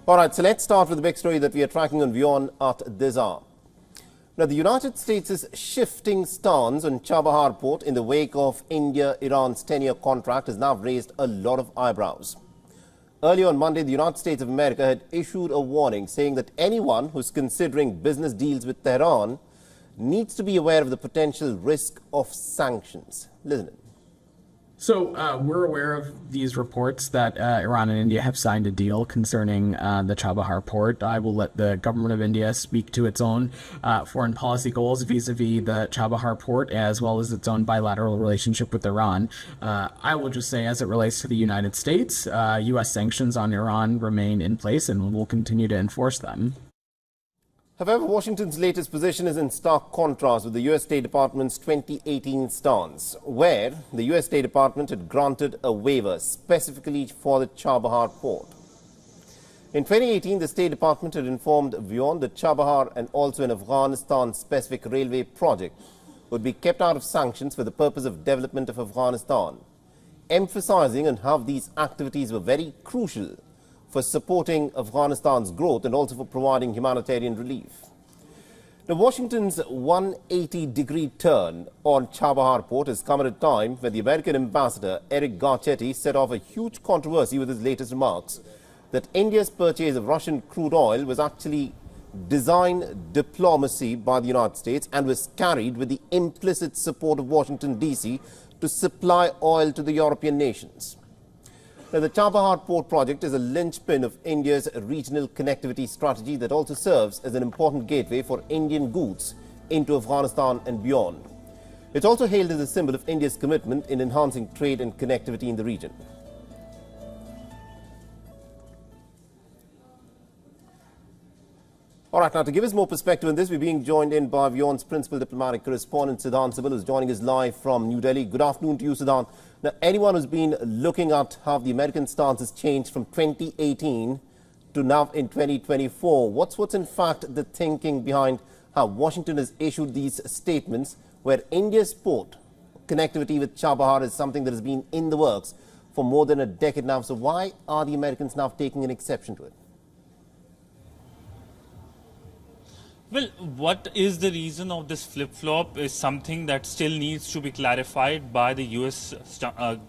All right, so let's start with the big story that we are tracking on WION at this hour. Now, the United States' shifting stance on Chabahar port in the wake of India-Iran's 10-year contract has now raised a lot of eyebrows. Earlier on Monday, the United States of America had issued a warning saying that anyone who's considering business deals with Tehran needs to be aware of the potential risk of sanctions. Listen in. So we're aware of these reports that Iran and India have signed a deal concerning the Chabahar port. I will let the government of India speak to its own foreign policy goals vis-a-vis the Chabahar port, as well as its own bilateral relationship with Iran. I will just say, as it relates to the United States, U.S. sanctions on Iran remain in place and will continue to enforce them. However, Washington's latest position is in stark contrast with the U.S. State Department's 2018 stance, where the U.S. State Department had granted a waiver specifically for the Chabahar port. In 2018, the State Department had informed WION that Chabahar and also an Afghanistan-specific railway project would be kept out of sanctions for the purpose of development of Afghanistan, emphasizing on how these activities were very crucial for supporting Afghanistan's growth and also for providing humanitarian relief. Now, Washington's 180-degree turn on Chabahar port has come at a time when the American ambassador Eric Garcetti set off a huge controversy with his latest remarks that India's purchase of Russian crude oil was actually design diplomacy by the United States and was carried with the implicit support of Washington, D.C. to supply oil to the European nations. Now, the Chabahar port project is a linchpin of India's regional connectivity strategy that also serves as an important gateway for Indian goods into Afghanistan and beyond. It's also hailed as a symbol of India's commitment in enhancing trade and connectivity in the region. All right, now to give us more perspective on this, we're being joined in by WION's principal diplomatic correspondent, Siddhant Sibal, who's joining us live from New Delhi. Good afternoon to you, Siddhant. Now, anyone who's been looking at how the American stance has changed from 2018 to now in 2024, what's in fact the thinking behind how Washington has issued these statements where India's port connectivity with Chabahar is something that has been in the works for more than a decade now? So why are the Americans now taking an exception to it? Well, what is the reason of this flip-flop is something that still needs to be clarified by the U.S.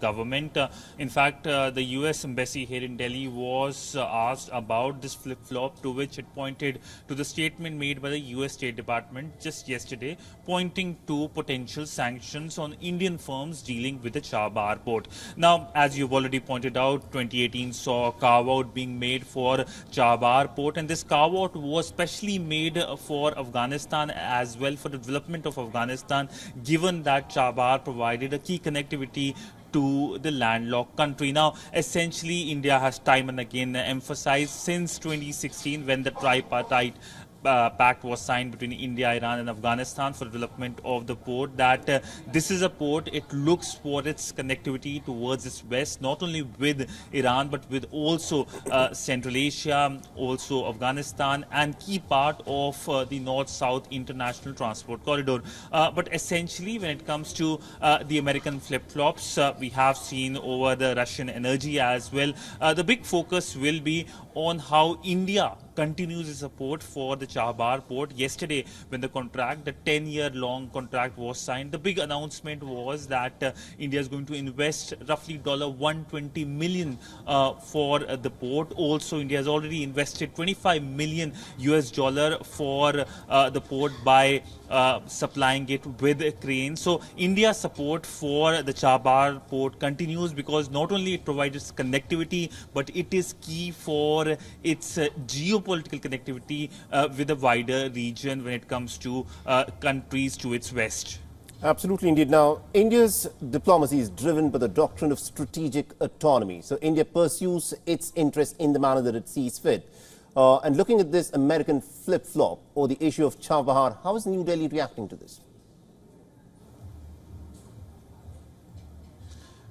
government. In fact, the U.S. embassy here in Delhi was asked about this flip-flop, to which it pointed to the statement made by the U.S. State Department just yesterday, pointing to potential sanctions on Indian firms dealing with the Chabahar port. Now, as you've already pointed out, 2018 saw a carve-out being made for Chabahar port, and this carve-out was specially made for Afghanistan as well, for the development of Afghanistan, given that Chabahar provided a key connectivity to the landlocked country. Now, essentially, India has time and again emphasized since 2016, when the tripartite pact was signed between India, Iran and Afghanistan for development of the port, that this is a port, it looks for its connectivity towards its west, not only with Iran but with also Central Asia, also Afghanistan, and key part of the north-south international transport corridor. But essentially, when it comes to the American flip-flops, we have seen over the Russian energy as well. The big focus will be on how India continues its support for the Chabahar port. Yesterday, when the 10-year-long contract was signed, the big announcement was that India is going to invest roughly $120 million for the port. Also, India has already invested $25 million for the port by supplying it with cranes. So, India's support for the Chabahar port continues because not only it provides connectivity, but it is key for its geopolitical connectivity with the wider region when it comes to countries to its west. Absolutely, indeed. Now, India's diplomacy is driven by the doctrine of strategic autonomy. So, India pursues its interests in the manner that it sees fit. And looking at this American flip-flop or the issue of Chabahar, how is New Delhi reacting to this?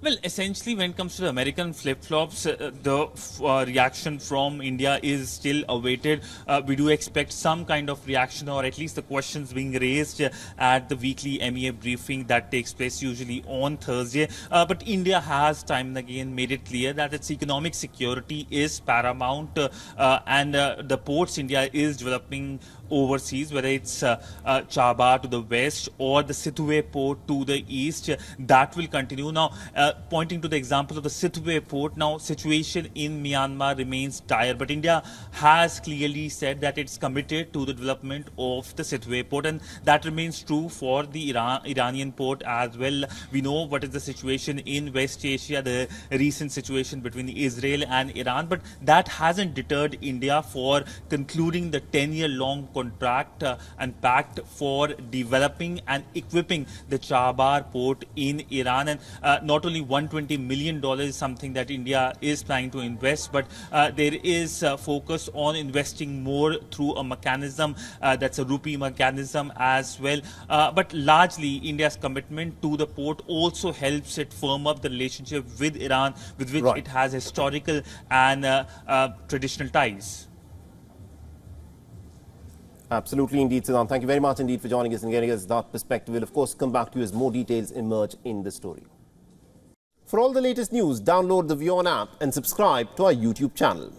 Well, essentially, when it comes to the American flip-flops, the reaction from India is still awaited. We do expect some kind of reaction, or at least the questions being raised at the weekly MEA briefing that takes place usually on Thursday. But India has time and again made it clear that its economic security is paramount, and the ports India is developing overseas, whether it's Chabahar to the west or the Situate port to the east, that will continue. Now, pointing to the example of the Situate port, now situation in Myanmar remains dire, but India has clearly said that it's committed to the development of the Situate port, and that remains true for the Iranian port as well. We know what is the situation in West Asia, the recent situation between Israel and Iran, but that hasn't deterred India for concluding the 10-year-long contract and pact for developing and equipping the Chabahar port in Iran. And not only $120 million is something that India is planning to invest, but there is focus on investing more through a mechanism that's a rupee mechanism as well. But largely, India's commitment to the port also helps it firm up the relationship with Iran, with which it has historical and traditional ties. Absolutely indeed, Siddhant. Thank you very much indeed for joining us and getting us that perspective. We'll of course come back to you as more details emerge in the story. For all the latest news, download the WION app and subscribe to our YouTube channel.